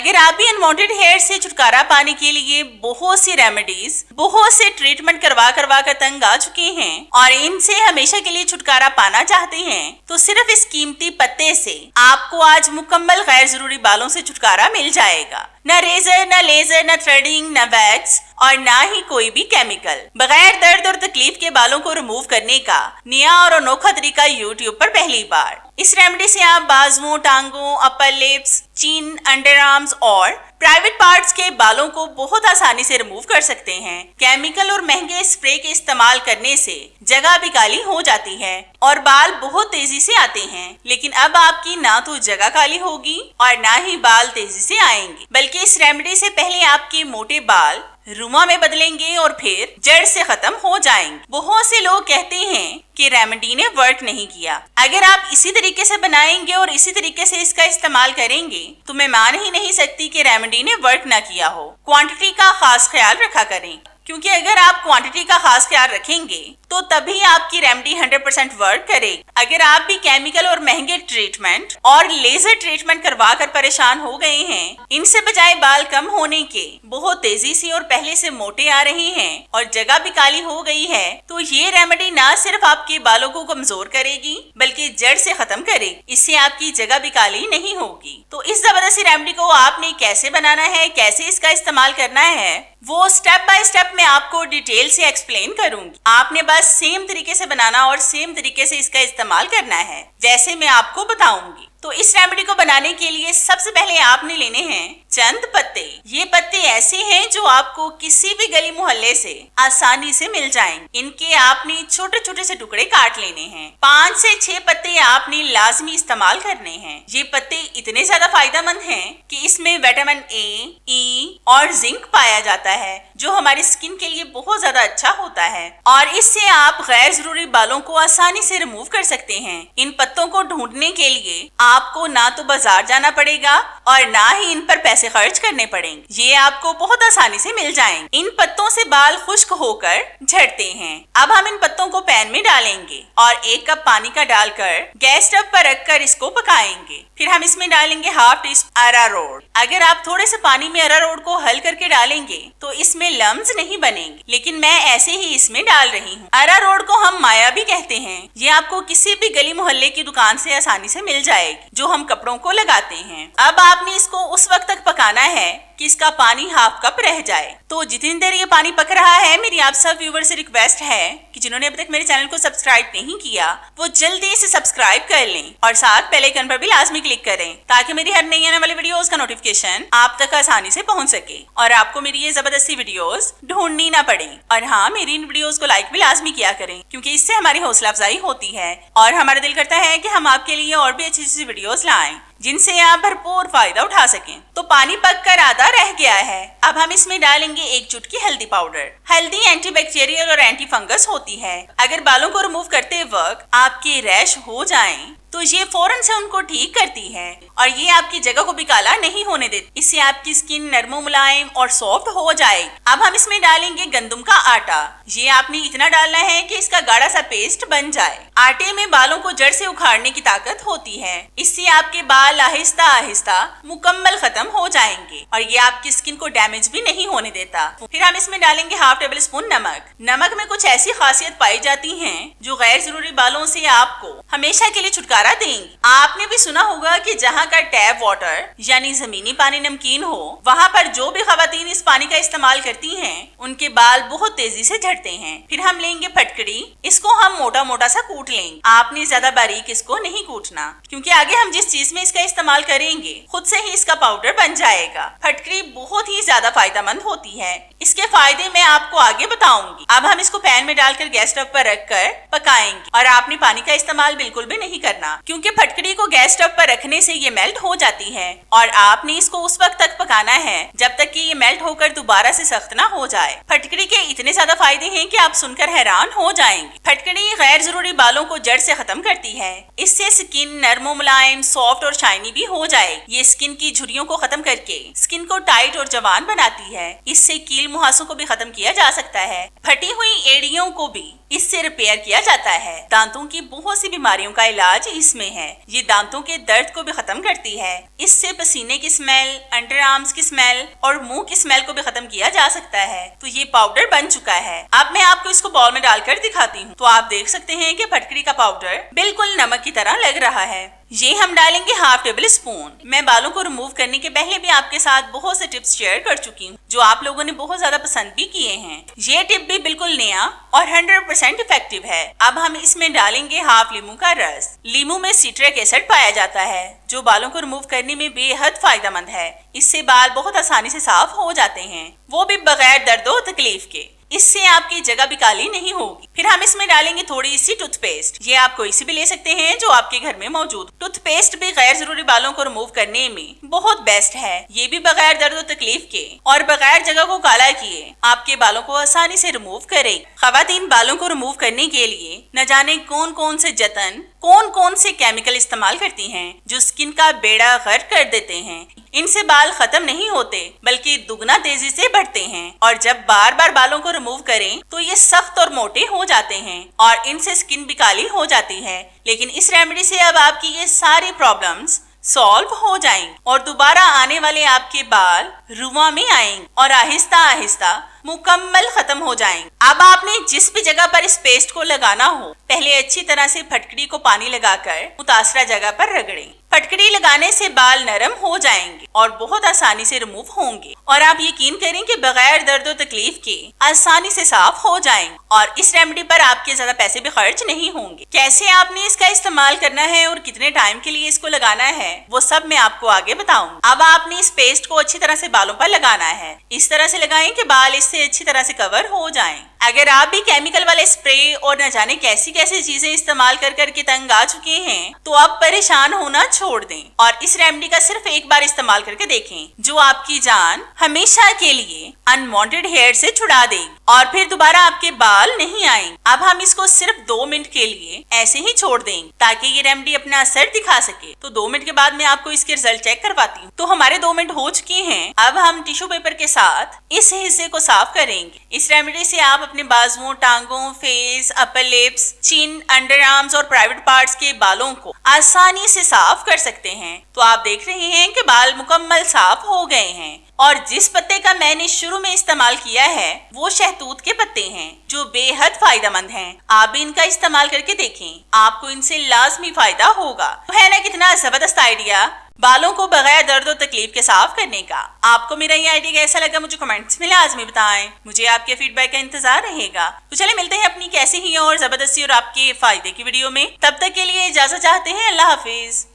अगर आप भी अनवांटेड हेयर से छुटकारा पाने के लिए बहुत सी रेमेडीज, बहुत से ट्रीटमेंट करवा करवा कर तंग आ चुके हैं और इनसे हमेशा के लिए छुटकारा पाना चाहते हैं, तो सिर्फ इस कीमती पत्ते से आपको आज मुकम्मल गैर जरूरी बालों से छुटकारा मिल जाएगा। न रेजर, न लेजर, न थ्रेडिंग, न वैक्स और ना ही कोई भी केमिकल। बगैर दर्द और तकलीफ के बालों को रिमूव करने का नया और अनोखा तरीका यूट्यूब पर पहली बार। इस रेमेडी से आप बाजुओं, टांगों, अपर लिप्स, चिन, अंडर आर्म्स और प्राइवेट पार्ट्स के बालों को बहुत आसानी से रिमूव कर सकते हैं। केमिकल और महंगे स्प्रे के इस्तेमाल करने से जगह भी काली हो जाती है और बाल बहुत तेजी से आते हैं, लेकिन अब आपकी ना तो जगह काली होगी और ना ही बाल तेजी से आएंगे, बल्कि इस रेमेडी से पहले आपके मोटे बाल रुमा में बदलेंगे और फिर जड़ से खत्म हो जाएंगे। बहुत से लोग कहते हैं कि रेमेडी ने वर्क नहीं किया। अगर आप इसी तरीके से बनाएंगे और इसी तरीके से इसका इस्तेमाल करेंगे तो मैं मान ही नहीं सकती कि रेमेडी ने वर्क ना किया हो। क्वांटिटी का खास ख्याल रखा करें, क्योंकि अगर आप क्वांटिटी का खास ख्याल रखेंगे तो तभी आपकी रेमेडी 100% वर्क करेगी। अगर आप भी केमिकल और महंगे ट्रीटमेंट और लेजर ट्रीटमेंट करवा कर परेशान हो गए हैं, इनसे बजाय बाल कम होने के बहुत तेजी से और पहले से मोटे आ रहे हैं और जगह भी काली हो गई है, तो ये रेमेडी ना सिर्फ आपके बालों को कमजोर करेगी बल्कि जड़ से खत्म करेगी। इससे आपकी जगह भी काली नहीं होगी। तो इस जबरदस्ती रेमेडी को आपने कैसे बनाना है, कैसे इसका इस्तेमाल करना है, वो स्टेप बाय स्टेप मैं आपको डिटेल से एक्सप्लेन करूंगी। आपने बस सेम तरीके से बनाना और सेम तरीके से इसका इस्तेमाल करना है जैसे मैं आपको बताऊंगी। तो इस रेमेडी को बनाने के लिए सबसे पहले आपने लेने हैं चंद पत्ते। ये पत्ते ऐसे हैं जो आपको किसी भी गली मोहल्ले से आसानी से मिल जाएंगे। इनके आपने छोटे छोटे से टुकड़े काट लेने हैं। 5 से 6 पत्ते आपने लाजमी इस्तेमाल करने हैं। ये पत्ते इतने ज्यादा फायदेमंद हैं कि इसमें विटामिन ए, ई और जिंक पाया जाता है, जो हमारी स्किन के लिए बहुत ज्यादा अच्छा होता है और इससे आप गैर जरूरी बालों को आसानी से रिमूव कर सकते हैं। इन पत्तों को ढूंढने के लिए आपको ना तो बाजार जाना पड़ेगा और ना ही इन पर पैसे खर्च करने पड़ेंगे। ये आपको बहुत आसानी से मिल जाएंगे। इन पत्तों से बाल खुश्क होकर झड़ते हैं। अब हम इन पत्तों को पैन में डालेंगे और 1 कप पानी का डालकर गैस स्टव पर रखकर इसको पकाएंगे। फिर हम इसमें डालेंगे हाफ टी स्पून अरारोट। अगर आप थोड़े से पानी में अरारोट को हल करके डालेंगे तो इसमें लम्स नहीं बनेंगे, लेकिन मैं ऐसे ही इसमें डाल रही हूँ। अरारोट को हम माया भी कहते हैं। ये आपको किसी भी गली मोहल्ले की दुकान से आसानी से मिल जाएगी, जो हम कपड़ों को लगाते हैं। अब आपने इसको उस वक्त तक पकाना है कि इसका पानी हाफ कप रह जाए। तो जितनी देर ये पानी पक रहा है, मेरी आप सब व्यूवर से रिक्वेस्ट है कि जिन्होंने अभी तक मेरे चैनल को सब्सक्राइब नहीं किया वो जल्दी से सब्सक्राइब कर लें और साथ बेल आइकन पर भी लाजमी क्लिक करें, ताकि मेरी हर नई आने वाली वीडियोस का नोटिफिकेशन आप तक आसानी से पहुंच सके और आपको मेरी ये जबरदस्ती वीडियोस ढूंढनी ना पड़े। और हाँ, मेरी इन वीडियोस को लाइक भी लाजमी किया करें, क्योंकि इससे हमारी हौसला अफजाई होती है और हमारा दिल करता है कि हम आपके लिए और भी अच्छी अच्छी वीडियोस लाएं जिनसे आप भरपूर फायदा उठा सकें। तो पानी पककर आधा रह गया है। अब हम इसमें डालेंगे 1 चुटकी हल्दी पाउडर। हल्दी एंटीबैक्टीरियल और एंटी फंगस होती है। अगर बालों को रिमूव करते वक्त आपके रैश हो जाएं तो ये फौरन से उनको ठीक करती है और ये आपकी जगह को भी काला नहीं होने देती। इससे आपकी स्किन नरम, मुलायम और सॉफ्ट हो जाएगी। अब हम इसमें डालेंगे गंदम का आटा। ये आपने इतना डालना है कि इसका गाढ़ा सा पेस्ट बन जाए। आटे में बालों को जड़ से उखाड़ने की ताकत होती है। इससे आपके बाल आहिस्ता आहिस्ता मुकम्मल खत्म हो जाएंगे और ये आपकी स्किन को डैमेज भी नहीं होने देता। फिर हम इसमें डालेंगे हाफ टेबल स्पून नमक। नमक में कुछ ऐसी खासियत पाई जाती है जो गैर जरूरी बालों से आपको हमेशा के लिए छुटकारा देंगी। आपने भी सुना होगा कि जहाँ का टैप वाटर यानी जमीनी पानी नमकीन हो, वहाँ पर जो भी खवातीन इस पानी का इस्तेमाल करती हैं, उनके बाल बहुत तेजी से झड़ते हैं। फिर हम लेंगे फटकड़ी। इसको हम मोटा मोटा सा कूट लेंगे। आपने ज्यादा बारीक इसको नहीं कूटना, क्योंकि आगे हम जिस चीज में इसका इस्तेमाल करेंगे खुद से ही इसका पाउडर बन जाएगा। फटकड़ी बहुत ही ज्यादा फायदेमंद होती है। इसके फायदे मैं आपको आगे बताऊंगी। अब हम इसको पैन में डालकर गैस स्टव पर रखकर पकाएंगे और आपने पानी का इस्तेमाल बिल्कुल भी नहीं करना, क्योंकि फटकड़ी को गैस स्टव पर रखने से ये मेल्ट हो जाती है और आपने इसको उस वक्त तक पकाना है जब तक कि ये मेल्ट होकर दोबारा से सख्त ना हो जाए। फटकड़ी के इतने ज्यादा फायदे हैं कि आप सुनकर हैरान हो जाएंगे। फटकड़ी गैर जरूरी बालों को जड़ से खत्म करती है। इससे स्किन नरम, मुलायम, सॉफ्ट और शाइनी भी हो जाएगी। ये स्किन की झुर्रियों को खत्म करके स्किन को टाइट और जवान बनाती है। इससे कील मुहासों को भी खत्म किया जा सकता है। फटी हुई एड़ियों को भी इससे रिपेयर किया जाता है। दांतों की बहुत सी बीमारियों का इलाज इसमें है। ये दांतों के दर्द को भी खत्म करती है। इससे पसीने की स्मेल, अंडर आर्म्स की स्मेल और मुंह की स्मेल को भी खत्म किया जा सकता है। तो ये पाउडर बन चुका है। अब मैं आपको इसको बाउल में डालकर दिखाती हूँ। तो आप देख सकते हैं कि फटकड़ी का पाउडर बिल्कुल नमक की तरह लग रहा है। ये हम डालेंगे हाफ टेबल स्पून। मैं बालों को रिमूव करने के पहले भी आपके साथ बहुत से टिप्स शेयर कर चुकी हूँ, जो आप लोगों ने बहुत ज्यादा पसंद भी किए हैं। ये टिप भी बिल्कुल नया और 100% इफेक्टिव है। अब हम इसमें डालेंगे हाफ लीमू का रस। लीमू में सिट्रिक एसिड पाया जाता है, जो बालों को रिमूव करने में बेहद फायदेमंद है। इससे बाल बहुत आसानी से साफ हो जाते हैं, वो भी बगैर दर्द और तकलीफ के। इससे आपकी जगह भी काली नहीं होगी। फिर हम इसमें डालेंगे थोड़ी सी टूथपेस्ट। ये आप कोई सी भी ले सकते हैं जो आपके घर में मौजूद। टूथपेस्ट भी गैर जरूरी बालों को रिमूव करने में बहुत बेस्ट है। ये भी बगैर दर्द और तकलीफ के और बगैर जगह को काला किए आपके बालों को आसानी से रिमूव करेगी। खवातीन बालों को रिमूव करने के लिए न जाने कौन कौन से जतन, कौन कौन से केमिकल इस्तेमाल करती हैं, जो स्किन का बेड़ा गर्क कर देते हैं। इनसे बाल खत्म नहीं होते बल्कि दुगना तेजी से बढ़ते हैं। और जब बार बार बालों को रिमूव करें तो ये सख्त और मोटे हो जाते हैं और इनसे स्किन भी काली हो जाती है। लेकिन इस रेमेडी से अब आपकी ये सारी प्रॉब्लम्स सॉल्व हो जाएंगे और दोबारा आने वाले आपके बाल रुआ में आएंगे और आहिस्ता आहिस्ता मुकम्मल खत्म हो जाएंगे। अब आपने जिस भी जगह पर इस पेस्ट को लगाना हो, पहले अच्छी तरह से फटकड़ी को पानी लगाकर मुतासरा जगह पर रगड़ें। फटकड़ी लगाने से बाल नरम हो जाएंगे और बहुत आसानी से रिमूव होंगे और आप यकीन करें कि बगैर दर्द और तकलीफ के आसानी से साफ हो जाएंगे। और इस रेमेडी पर आपके ज्यादा पैसे भी खर्च नहीं होंगे। कैसे आपने इसका इस्तेमाल करना है और कितने टाइम के लिए इसको लगाना है, वो सब मैं आपको आगे बताऊंगी। अब आपने इस पेस्ट को अच्छी तरह से बालों पर लगाना है। इस तरह से लगाएं कि बाल इससे अच्छी तरह से कवर हो जाएं। अगर आप भी केमिकल वाले स्प्रे और न जाने कैसी कैसी चीजें इस्तेमाल कर करके तंग आ चुके हैं, तो आप परेशान होना छोड़ दें और इस रेमेडी का सिर्फ एक बार इस्तेमाल करके देखें, जो आपकी जान हमेशा के लिए अनवांटेड हेयर से छुड़ा देगी और फिर दोबारा आपके बाल नहीं आएंगे। अब हम इसको सिर्फ 2 मिनट के लिए ऐसे ही छोड़ देंगे ताकि ये रेमेडी अपना असर दिखा सके। तो 2 मिनट के बाद मैं आपको इसके रिजल्ट चेक करवाती हूँ। तो हमारे 2 मिनट हो चुके हैं। अब हम टिश्यू पेपर के साथ इस हिस्से को साफ करेंगे। इस रेमेडी से आप अपने बाजुओं, टांगों, फेस, अपर लिप्स, चिन, अंडर आर्म्स और प्राइवेट पार्ट्स के बालों को आसानी से साफ कर सकते हैं। तो आप देख रहे हैं कि बाल मुकम्मल साफ हो गए हैं। और जिस पत्ते का मैंने शुरू में इस्तेमाल किया है वो शहतूत के पत्ते हैं, जो बेहद फायदेमंद हैं। आप भी इनका इस्तेमाल करके देखें, आपको इनसे लाजमी फायदा होगा। तो है ना कितना जबरदस्त आइडिया बालों को बगैर दर्द और तकलीफ के साफ करने का। आपको मेरा ये आइडिया कैसा लगा मुझे कमेंट्स में लाजमी बताएं। मुझे आपके फीडबैक का इंतजार रहेगा। तो चले मिलते हैं अपनी कैसी ही और जबरदस्ती और आपके फायदे की वीडियो में। तब तक के लिए इजाजत चाहते हैं। अल्लाह हाफिज।